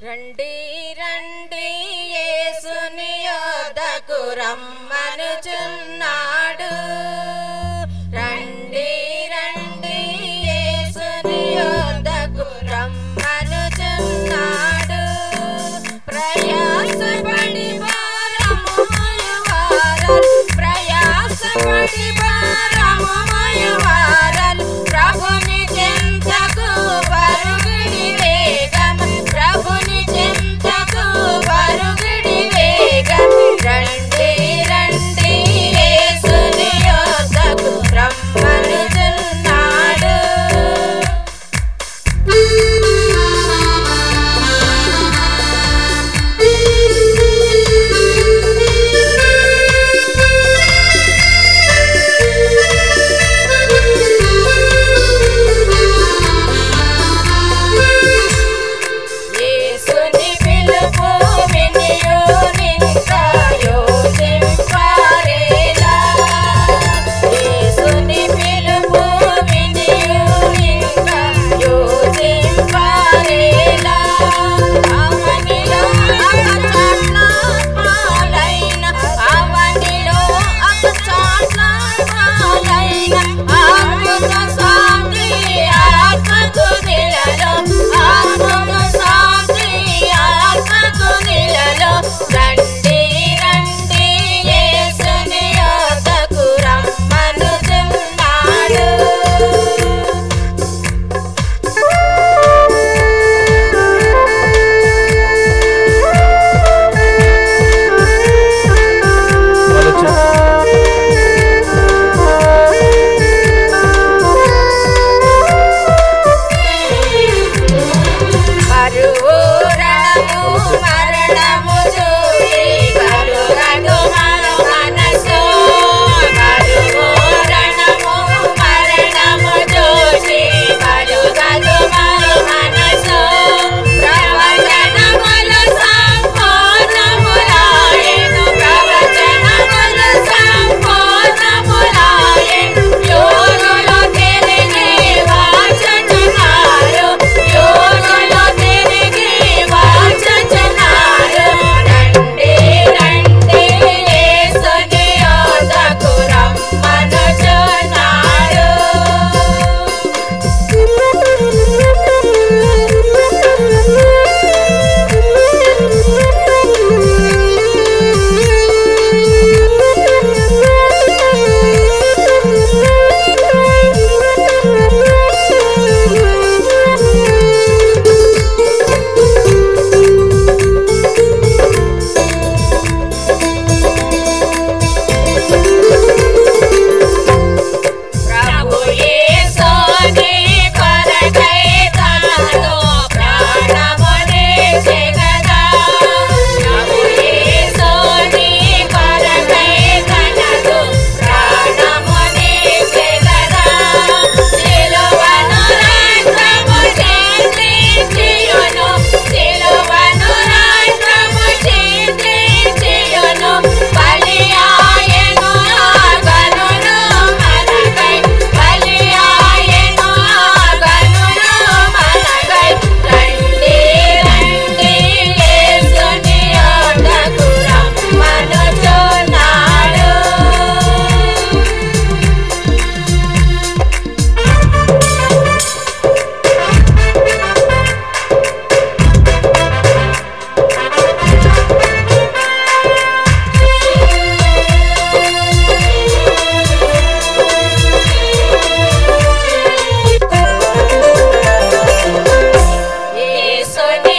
రండి రండి యేసుని యొద్దకు రమ్మనుచున్నాడు. రండి రండి యేసుని యొద్దకు రమ్మనుచున్నాడు. ప్రయాసపడి భారము మోయువారలు, ప్రయాసపడి భారము మోయువారలు, ప్రభుని చెంతకు పరుగుడి వేగము, ప్రభుని చెంతకు పరుగుడి వేగము. రండి రండి యేసుని యొద్దకు రమ్మనుచున్నాడు. యేసుని పిలుపు వినియు నింకా యోచింపారేలా, యేసుని పిలుపు వినియు నింకా యోచింపారేలా. అవనిలో అకచాట్ల పాలైన, అవనిలో అకచాట్ల పాలైన ఆత్మక శాంతి ఆత్మకు నిలలో, ఆత్మక శాంతి ఆత్మకు నిలలో. రండి రండి యేసుని యొద్దకు రమ్మనుచున్నాడు. పరువు రణము మరణము చూసి కలుగదు మరో మనసు, పరువు రణము మరణము చూసి కలుగదు మరో మనసు. ప్రవచనములు సంపూర్ణములాయెను, ప్రవచనములు సంపూర్ణములాయెను. యోగులు తిరిగి వాచుచున్నారు, యోగులు తిరిగి వాచుచున్నారు. రండి రండి యేసుని యొద్దకు రమ్మనుచున్నాడు. ప్రభు యేసుని కొరకై తనదు ప్రాణముని చెగదా, ప్రభు యేసుని కొరకై తనదు ప్రాణముని చెగదా. సిలువను రక్తము చిందించియును, సిలువను రక్తము చిందించియును. బలియాయెను ఆ గనుడు మనకై, బలియాయెను ఆ గనుడు మనకై. రండి రండి యేసుని యొద్దకు రమ్మనుచున్నాడు. యేసుని